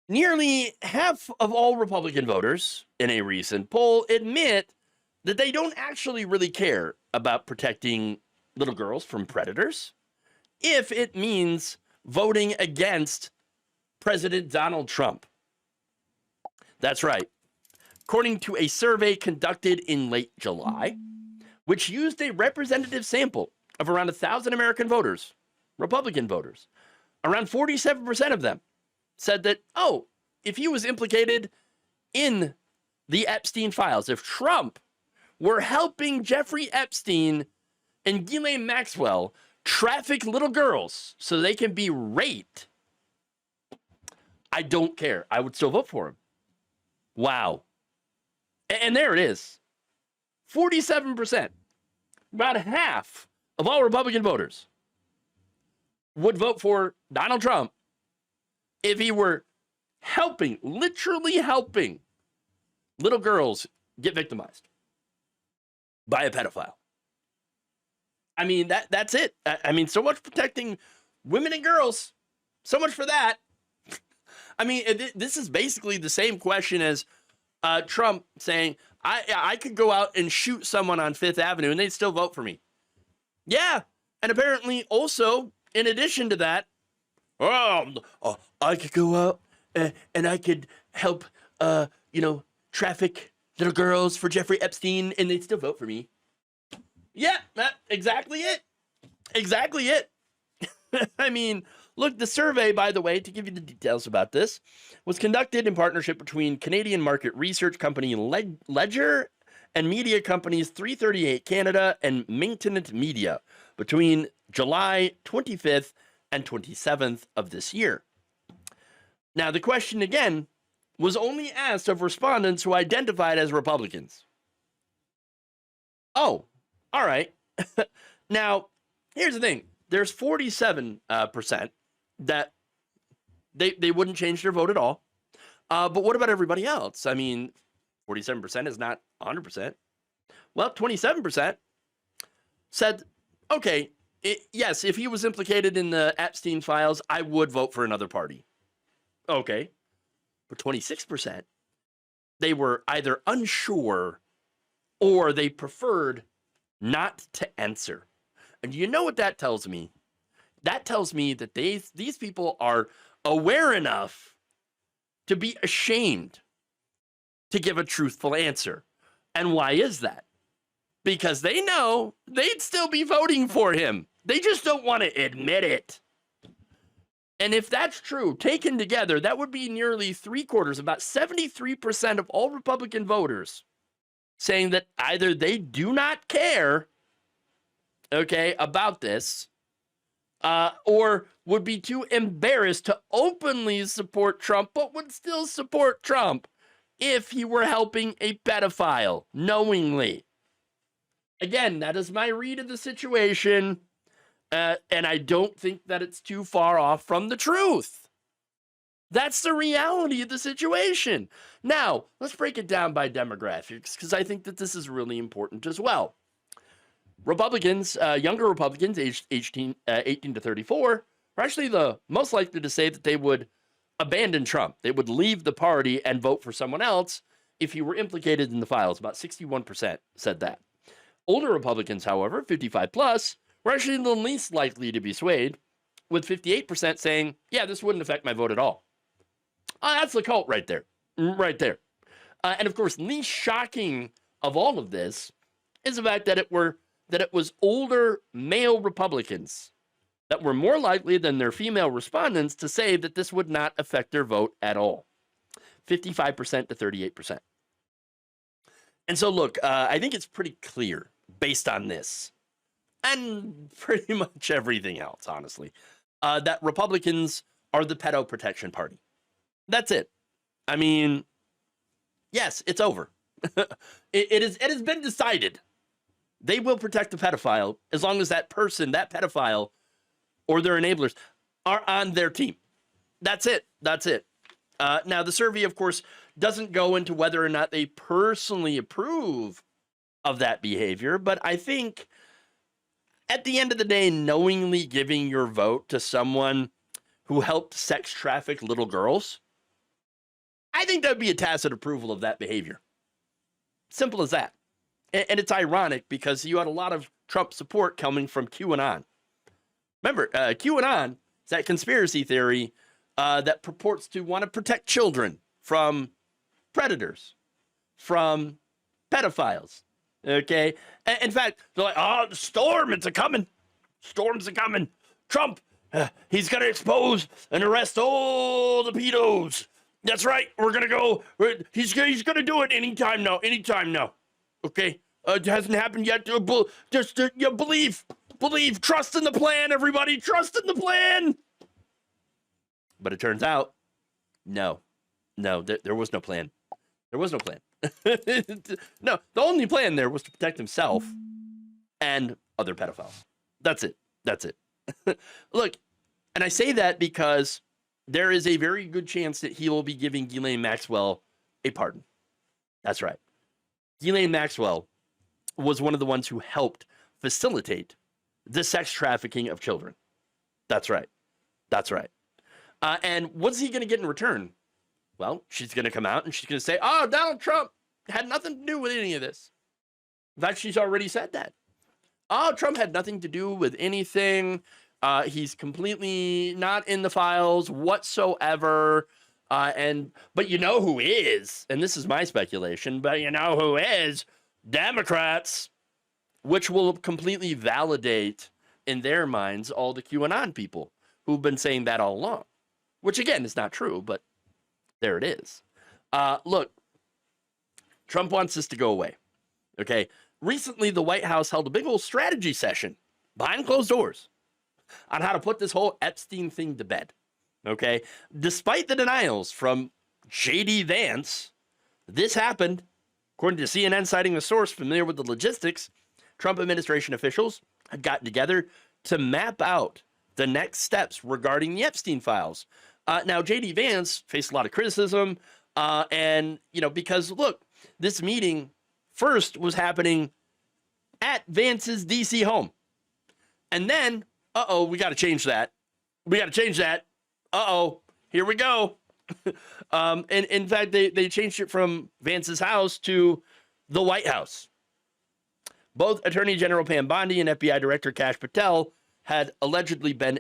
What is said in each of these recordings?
Nearly half of all Republican voters in a recent poll admit that they don't actually really care about protecting little girls from predators if it means voting against President Donald Trump. That's right. According to a survey conducted in late July, which used a representative sample of around 1,000 American voters, Republican voters, around 47% of them said that, oh, if he was implicated in the Epstein files, if Trump were helping Jeffrey Epstein and Ghislaine Maxwell traffic little girls so they can be raped, I don't care. I would still vote for him. Wow. And there it is. 47%, about half of all Republican voters would vote for Donald Trump if he were helping, literally helping little girls get victimized by a pedophile. I mean, that's it. I mean, so much protecting women and girls. So much for that. I mean, this is basically the same question as Trump saying, I could go out and shoot someone on Fifth Avenue and they'd still vote for me. Yeah. And apparently also, in addition to that, I could go out and I could help, traffic little girls for Jeffrey Epstein and they'd still vote for me. Yeah, exactly it. Exactly it. I mean, look, the survey, by the way, to give you the details about this, was conducted in partnership between Canadian market research company Ledger and media companies 338 Canada and Maintenance Media between July 25th and 27th of this year. Now, the question again was only asked of respondents who identified as Republicans. Oh, all right. Now, here's the thing. There's 47% that they wouldn't change their vote at all. But what about everybody else? I mean, 47% is not 100%. Well, 27% said, okay, yes, if he was implicated in the Epstein files, I would vote for another party. Okay. But 26%, they were either unsure or they preferred not to answer. And you know what that tells me? That tells me that these people are aware enough to be ashamed to give a truthful answer. And why is that? Because they know they'd still be voting for him. They just don't want to admit it. And if that's true, taken together, that would be nearly 3/4, about 73% of all Republican voters saying that either they do not care, okay, about this, or would be too embarrassed to openly support Trump, but would still support Trump if he were helping a pedophile knowingly. Again, that is my read of the situation, and I don't think that it's too far off from the truth. That's the reality of the situation. Now, let's break it down by demographics, because I think that this is really important as well. Republicans, younger Republicans, aged 18 to 34, are actually the most likely to say that they would abandon Trump. They would leave the party and vote for someone else if he were implicated in the files. About 61% said that. Older Republicans, however, 55 plus, were actually the least likely to be swayed, with 58% saying, yeah, this wouldn't affect my vote at all. That's the cult right there. Right there. And of course, least shocking of all of this is the fact that it was older male Republicans that were more likely than their female respondents to say that this would not affect their vote at all. 55% to 38%. And so, look, I think it's pretty clear based on this and pretty much everything else, honestly, that Republicans are the Pedo Protection Party. That's it. I mean, yes, it's over. It has been decided. They will protect the pedophile as long as that person, that pedophile, or their enablers are on their team. That's it. That's it. Now, the survey, of course, doesn't go into whether or not they personally approve of that behavior, but I think at the end of the day, knowingly giving your vote to someone who helped sex traffic little girls, I think that would be a tacit approval of that behavior. Simple as that. And it's ironic because you had a lot of Trump support coming from QAnon. Remember, QAnon is that conspiracy theory that purports to want to protect children from predators, from pedophiles. Okay? In fact, they're like, oh, the storm, it's a-coming. Storms a-coming. Trump, he's going to expose and arrest all the pedos. That's right. We're going to go. He's going to do it anytime now. Anytime now. Okay? It hasn't happened yet. Just believe. Believe. Trust in the plan, everybody. Trust in the plan. But it turns out, no, there was no plan. There was no plan. No, the only plan there was to protect himself and other pedophiles. That's it. That's it. Look, and I say that because there is a very good chance that he will be giving Ghislaine Maxwell a pardon. That's right. Ghislaine Maxwell was one of the ones who helped facilitate the sex trafficking of children. That's right. That's right. And what's he going to get in return? Well, she's going to come out and she's going to say, oh, Donald Trump had nothing to do with any of this. In fact, she's already said that. Oh, Trump had nothing to do with anything. He's completely not in the files whatsoever. But you know who is, and this is my speculation, but you know who is? Democrats, which will completely validate in their minds all the QAnon people who've been saying that all along, which again is not true, but there it is. Look, Trump wants this to go away. Okay. Recently, the White House held a big old strategy session behind closed doors on how to put this whole Epstein thing to bed. Okay. Despite the denials from J.D. Vance, this happened. According to CNN, citing a source familiar with the logistics, Trump administration officials had gotten together to map out the next steps regarding the Epstein files. Now, J.D. Vance faced a lot of criticism, and, because, look, this meeting first was happening at Vance's D.C. home. And then, we got to change that. We got to change that. Here we go. And in fact, they changed it from Vance's house to the White House. Both Attorney General Pam Bondi and FBI Director Kash Patel had allegedly been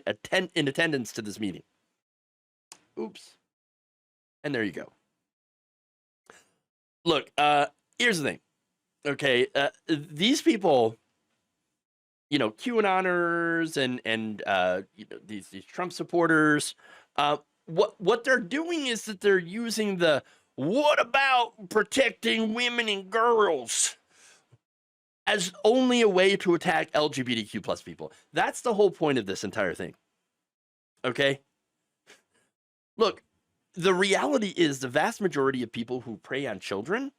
in attendance to this meeting. Oops. And there you go. Look, here's the thing. Okay, these people, QAnoners and these Trump supporters, what they're doing is that they're using the "what about protecting women and girls" as only a way to attack LGBTQ plus people. That's the whole point of this entire thing. Okay? Look, the reality is the vast majority of people who prey on children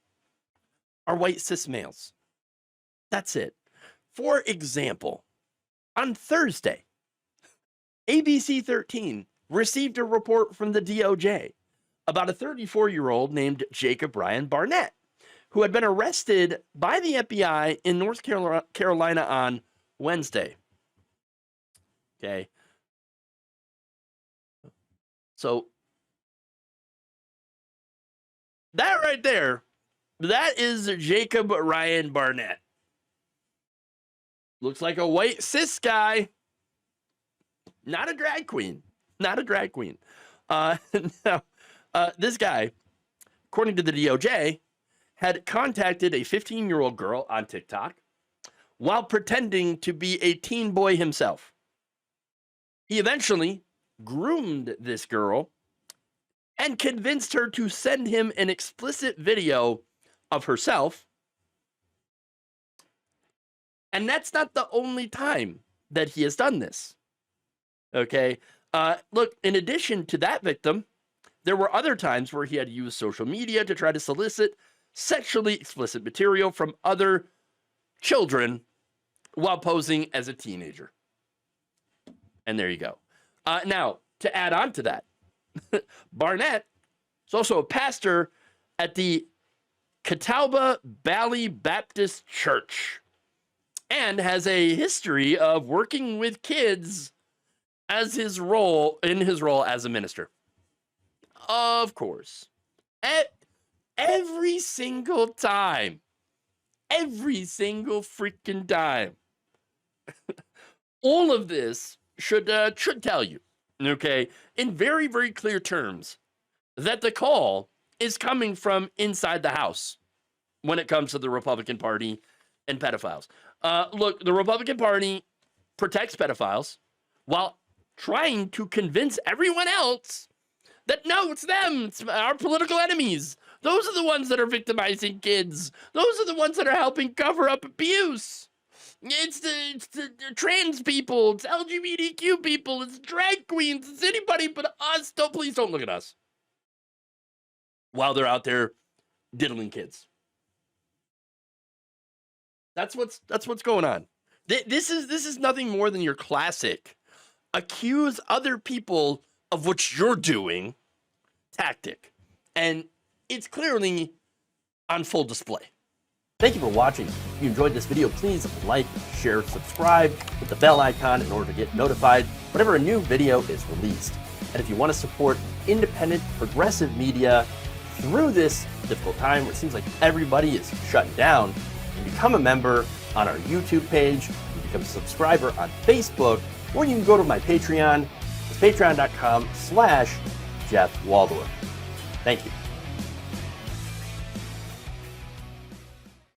are white cis males. That's it. For example, on Thursday, ABC 13 received a report from the DOJ about a 34-year-old named Jacob Ryan Barnett, who had been arrested by the FBI in North Carolina on Wednesday. Okay. So that right there, that is Jacob Ryan Barnett. Looks like a white cis guy. Not a drag queen. Not a drag queen. Now, this guy, according to the DOJ, had contacted a 15-year-old girl on TikTok while pretending to be a teen boy himself. He eventually groomed this girl and convinced her to send him an explicit video of herself. And that's not the only time that he has done this. Okay. Look, in addition to that victim, there were other times where he had used social media to try to solicit sexually explicit material from other children while posing as a teenager. And there you go. Now, to add on to that, Barnett is also a pastor at the Catawba Valley Baptist Church and has a history of working with kids as his role as a minister. Of course. Every single time. Every single freaking time. All of this should tell you, okay, in very, very clear terms, that the call is coming from inside the house when it comes to the Republican Party and pedophiles. Look, the Republican Party protects pedophiles while trying to convince everyone else that no, it's them, it's our political enemies. Those are the ones that are victimizing kids. Those are the ones that are helping cover up abuse. It's the trans people, it's LGBTQ people, it's drag queens, it's anybody but us. Please don't look at us while they're out there diddling kids. That's what's going on. This is nothing more than your classic accuse other people of what you're doing tactic, and it's clearly on full display. Thank you for watching. If you enjoyed this video, please like, share, subscribe, hit the bell icon in order to get notified whenever a new video is released. And if you want to support independent, progressive media through this difficult time where it seems like everybody is shutting down, you can become a member on our YouTube page, you can become a subscriber on Facebook, or you can go to my Patreon. It's patreon.com/Jeff Waldorf. Thank you.